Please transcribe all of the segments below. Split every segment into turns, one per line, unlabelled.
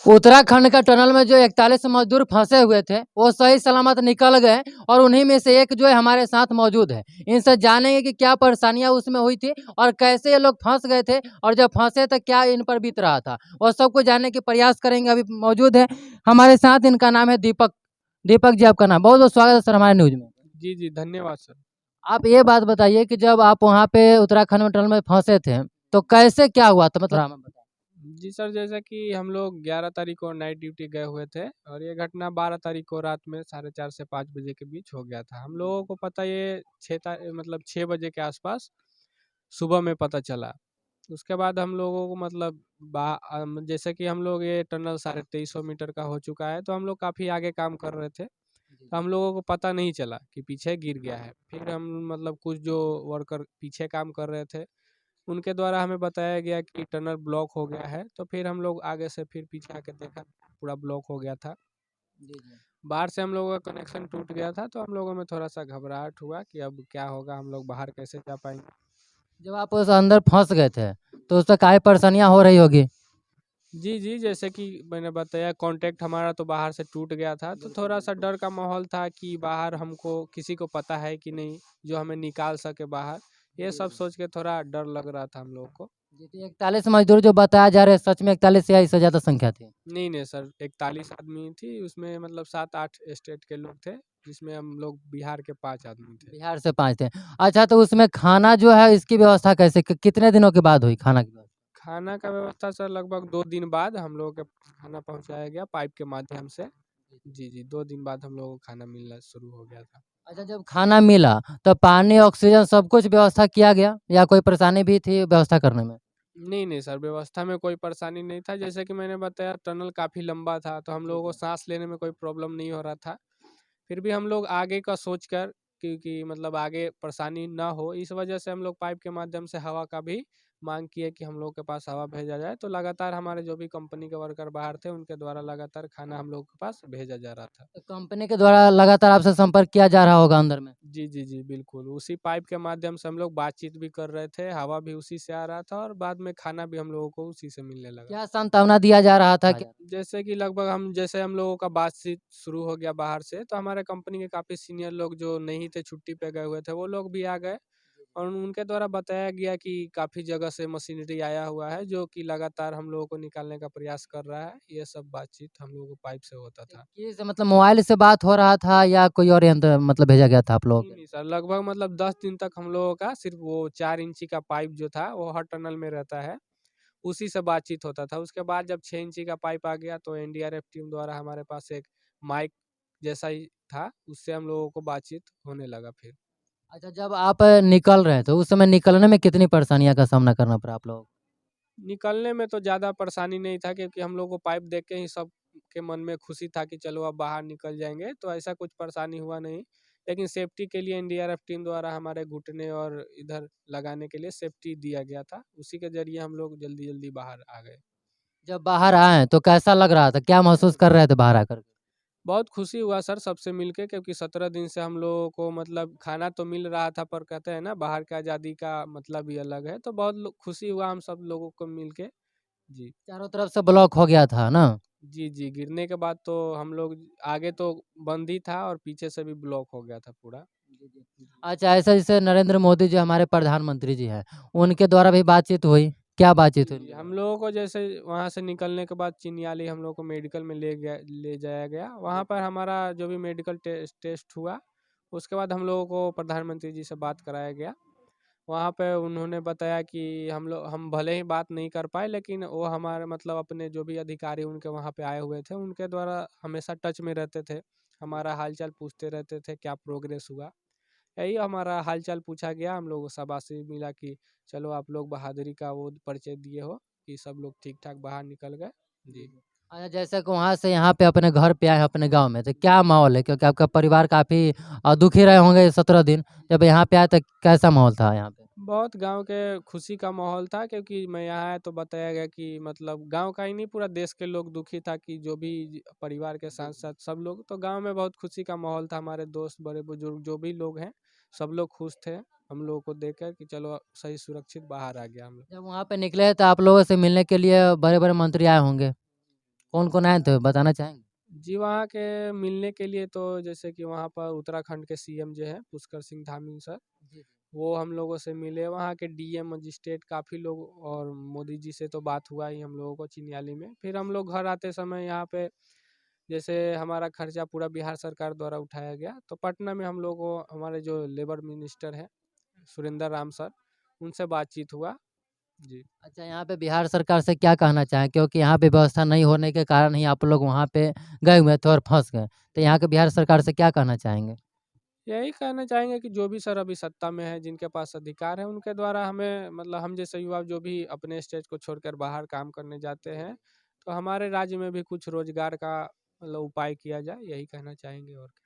उत्तराखंड का टनल में जो 41 मजदूर फंसे हुए थे वो सही सलामत निकल गए और उन्हीं में से एक जो है हमारे साथ मौजूद है। इनसे जानेंगे कि क्या परेशानियां उसमें हुई थी और कैसे ये लोग फंस गए थे और जब फंसे तो क्या इन पर बीत रहा था और सबको जानने के प्रयास करेंगे। अभी मौजूद है हमारे साथ, इनका नाम है दीपक। दीपक जी, आपका नाम बहुत बहुत स्वागत है सर हमारे न्यूज में।
जी, जी, धन्यवाद सर।
आप ये बात बताइए कि जब आप वहाँ पे उत्तराखंड में टनल में फंसे थे तो कैसे क्या हुआ था, मतलब हमें बताइए।
जी सर, जैसा कि हम लोग 11 तारीख को नाइट ड्यूटी गए हुए थे और ये घटना 12 तारीख को रात में 4:30 से 5 बजे के बीच हो गया था। हम लोगों को पता ये 6 बजे के आसपास सुबह में पता चला। उसके बाद हम लोगों को मतलब जैसे कि हम लोग ये टनल 2350 मीटर का हो चुका है, तो हम लोग काफ़ी आगे काम कर रहे थे। तो हम लोगों को पता नहीं चला कि पीछे गिर गया है। फिर हम मतलब कुछ जो वर्कर पीछे काम कर रहे थे, उनके द्वारा हमें बताया गया कि टनल ब्लॉक हो गया है। तो फिर हम लोग आगे से फिर पीछे आके देखा, पूरा ब्लॉक हो गया था।
जी जी।
बाहर से हम लोगों का कनेक्शन टूट गया था, तो हम लोगों में थोड़ा सा घबराहट हुआ कि अब क्या होगा, हम लोग बाहर कैसे जा पाएंगे।
जब आप उस अंदर फंस गए थे तो उससे काफ़ी परेशानियाँ हो रही होगी।
जी, जी, जैसे कि मैंने बताया कॉन्टैक्ट हमारा तो बाहर से टूट गया था, तो थोड़ा-सा डर का माहौल था कि बाहर हमको किसी को पता है कि नहीं, जो हमें निकाल सके बाहर। ये सब सोच के थोड़ा डर लग रहा था हम लोगों को।
जी, तो 41 मजदूर जो बताया जा रहे हैं सच में 41 या इससे ज़्यादा संख्या थी?
नहीं, नहीं सर, 41 आदमी थी, उसमें मतलब 7-8 स्टेट के लोग थे, जिसमें हम लोग बिहार के 5 आदमी थे।
बिहार से 5 थे। अच्छा, तो उसमें खाना जो है इसकी व्यवस्था कैसे कितने दिनों के बाद हुई खाना की व्यवस्था?
खाना का व्यवस्था सर लगभग 2 दिन बाद हम लोगों के खाना पहुँचाया गया पाइप के माध्यम से। जी, जी, 2 दिन बाद हम लोगों को खाना मिलना शुरू हो गया था।
अच्छा, जब खाना मिला तो पानी, ऑक्सीजन सब कुछ व्यवस्था किया गया या कोई परेशानी भी थी व्यवस्था करने में?
नहीं, नहीं सर, व्यवस्था में कोई परेशानी नहीं था। जैसे कि मैंने बताया टनल काफ़ी लंबा था, तो हम
जी,
लोगों को
जी।
साँस लेने में कोई प्रॉब्लम नहीं हो रहा था। फिर भी हम लोग आगे का सोचकर, क्योंकि मतलब आगे परेशानी ना हो, इस वजह से हम लोग पाइप के माध्यम से हवा का भी माँग किए कि हम लोग के पास हवा भेजा जाए। तो लगातार हमारे जो भी कंपनी के वर्कर बाहर थे, उनके द्वारा लगातार खाना हम लोग के पास भेजा जा रहा था।
तो कंपनी के द्वारा लगातार आपसे संपर्क किया जा रहा होगा अंदर में?
जी, जी, जी, बिल्कुल। उसी पाइप के माध्यम से हम लोग बातचीत भी कर रहे थे, हवा भी उसी से आ रहा था और बाद में खाना भी हम लोगों को उसी से मिलने लगा।
क्या सांत्वना दिया जा रहा था कि
जैसे कि लगभग हम लोगों का बातचीत शुरू हो गया बाहर से, तो हमारे कंपनी के काफ़ी सीनियर लोग जो नहीं थे, छुट्टी पे गए हुए थे, वो लोग भी आ गए और उनके द्वारा बताया गया कि काफ़ी जगह से मशीनरी आया हुआ है, जो कि लगातार हम लोगों को निकालने का प्रयास कर रहा है। ये सब बातचीत हम लोगों को पाइप से होता था।
किस मतलब मोबाइल से बात हो रहा था या कोई और यंत्र मतलब भेजा गया था आप लोगों
नहीं,
के?
नहीं सर, लगभग मतलब 10 दिन तक हम लोगों का सिर्फ़ वो 4 इंची का पाइप जो था, वो हर टनल में रहता है, उसी से बातचीत होता था। उसके बाद जब 6 इंची का पाइप आ गया, तो एनडीआरएफ टीम द्वारा हमारे पास एक माइक जैसा ही था, उससे हम लोगों को बातचीत होने लगा फिर।
अच्छा, जब आप निकल रहे थे उस समय निकलने में कितनी परेशानियों का सामना करना पड़ा आप लोगों को?
निकलने में तो ज़्यादा परेशानी नहीं था, क्योंकि हम लोग को पाइप देख के ही सबके मन में खुशी था कि चलो अब बाहर निकल जाएँगे, तो ऐसा कुछ परेशानी हुआ नहीं। लेकिन सेफ्टी के लिए एनडीआरएफ टीम द्वारा हमारे घुटने और इधर लगाने के लिए सेफ्टी दिया गया था। उसी के ज़रिए हम लोग जल्दी-जल्दी बाहर आ गए।
जब बाहर आए तो कैसा लग रहा था? क्या महसूस कर रहे थे बाहर आकर के?
बहुत खुशी हुआ सर सबसे मिलके, क्योंकि 17 दिन से हम लोगों को मतलब खाना तो मिल रहा था, पर कहते हैं ना बाहर की आज़ादी का मतलब ही अलग है। तो बहुत खुशी हुआ हम सब लोगों को मिलके। जी।
चारों तरफ से ब्लॉक हो गया था ना?
जी, जी, गिरने के बाद तो हम लोग आगे तो बंद ही था और पीछे से भी ब्लॉक हो गया था पूरा।
जी, जी। अच्छा, ऐसा जैसे नरेंद्र मोदी जी हमारे प्रधानमंत्री जी हैं, उनके द्वारा भी बातचीत हुई? क्या
जी,
बातचीत हुई
जी,
उनके
हम
द्वारा?
लोगों को जैसे वहाँ से निकलने के बाद चिन्याली हम लोग को मेडिकल में ले जाया गया। वहाँ पर हमारा जो भी मेडिकल टेस्ट हुआ, उसके बाद हम लोगों को प्रधानमंत्री जी से बात कराया गया। वहाँ पे उन्होंने बताया कि हम भले ही बात नहीं कर पाए, लेकिन वो हमारे मतलब अपने जो भी अधिकारी उनके वहाँ पे आए हुए थे, उनके द्वारा हमेशा टच में रहते थे। हमारा हाल-चाल पूछते रहते थे, क्या प्रोग्रेस हुआ। यही हमारा हाल-चाल पूछा गया, हम लोग को शाबाशी मिला कि चलो आप लोग बहादुरी का वो परिचय दिए हो कि सब लोग ठीक-ठाक बाहर निकल गए।
जी,
जी।
जी। अच्छा, जैसे कि वहाँ से यहाँ पे अपने घर पे आए हैं अपने गाँव में, तो क्या माहौल है? क्योंकि आपका परिवार काफ़ी दुखी रहे होंगे 17 दिन, जब यहाँ पे आए तो कैसा माहौल था यहाँ पे?
बहुत गाँव के खुशी का माहौल था, क्योंकि मैं यहाँ आया तो बताया गया कि मतलब गाँव का ही नहीं, पूरा देश के लोग दुखी था कि जो भी परिवार के साथ-साथ सब लोग, तो गाँव में बहुत खुशी का माहौल था। हमारे दोस्त, बड़े-बुजुर्ग जो भी लोग हैं, सब लोग खुश थे हम लोगों को देखकर कि चलो सही सुरक्षित बाहर आ गया हम लोग।
जब वहाँ पे निकले तो आप लोगों से मिलने के लिए बड़े-बड़े मंत्री आए होंगे? कौन-कौन आए थे बताना चाहेंगे?
जी, वहाँ के मिलने के लिए तो जैसे कि वहाँ पर उत्तराखंड के सीएम जो हैं पुष्कर सिंह धामी सर,
जी,
वो हम लोगों से मिले। वहाँ के डीएम मजिस्ट्रेट काफ़ी लोग, और मोदी जी से तो बात हुआ ही हम लोगों को चिन्याली में। फिर हम लोग घर आते समय यहाँ पे जैसे हमारा खर्चा पूरा बिहार सरकार द्वारा उठाया गया, तो पटना में हम लोग को हमारे जो लेबर मिनिस्टर हैं सुरेंद्र राम सर, उनसे बातचीत हुआ। जी।
अच्छा, यहाँ पे बिहार सरकार से क्या कहना चाहें? क्योंकि यहाँ पे व्यवस्था नहीं होने के कारण ही आप लोग वहाँ पे गए हुए थे और फँस गए। तो यहाँ के बिहार सरकार से क्या कहना चाहेंगे?
यही कहना चाहेंगे कि जो भी सर अभी सत्ता में है, जिनके पास अधिकार है, उनके द्वारा हमें मतलब हम जैसे युवा जो भी अपने स्टेट को छोड़कर बाहर काम करने जाते हैं, तो हमारे राज्य में भी कुछ रोजगार का मतलब उपाय किया जाए, यही कहना चाहेंगे और क्या।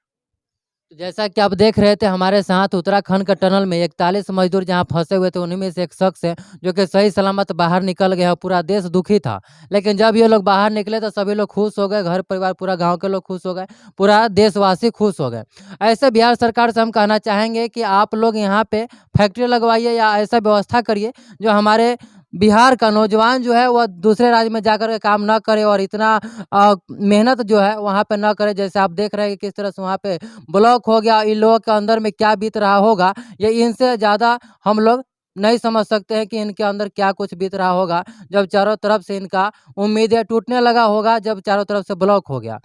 तो जैसा कि आप देख रहे थे हमारे साथ उत्तराखंड के टनल में 41 मज़दूर जहाँ फँसे हुए थे, उन्हीं में से एक शख्स है जो कि सही सलामत बाहर निकल गया और पूरा देश दुखी था। लेकिन जब ये लोग बाहर निकले तो सभी लोग खुश हो गए, घर परिवार पूरा गाँव के लोग खुश हो गए, पूरा देशवासी खुश हो गए। ऐसे बिहार सरकार से हम कहना चाहेंगे कि आप लोग यहाँ पे फैक्ट्री लगवाइए या ऐसा व्यवस्था करिए जो हमारे बिहार का नौजवान जो है वह दूसरे राज्य में जाकर के काम ना करे और इतना मेहनत जो है वहाँ पे ना करे। जैसे आप देख रहे हैं कि किस तरह से वहाँ पे ब्लॉक हो गया, इन लोगों के अंदर में क्या बीत रहा होगा, ये इनसे ज़्यादा हम लोग नहीं समझ सकते हैं कि इनके अंदर क्या कुछ बीत रहा होगा, जब चारों तरफ से इनका उम्मीदें टूटने लगा होगा, जब चारों तरफ से ब्लॉक हो गया।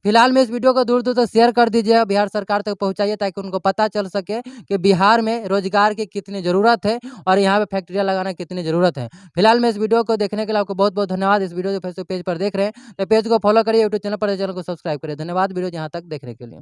फिलहाल में इस वीडियो को दूर-दूर तक शेयर कर दीजिए, बिहार सरकार तक पहुँचाइए ताकि उनको पता चल सके कि बिहार में रोज़गार की कितनी ज़रूरत है और यहाँ पे फैक्ट्रियाँ लगाना की कितनी ज़रूरत है। फिलहाल में इस वीडियो को देखने के लिए आपको बहुत-बहुत धन्यवाद। इस वीडियो को फेसबुक पेज पर देख रहे हैं, तो पेज को फॉलो करिए, यूट्यूब चैनल पर चैनल को सब्सक्राइब करिए। धन्यवाद वीडियो यहाँ तक देखने के लिए।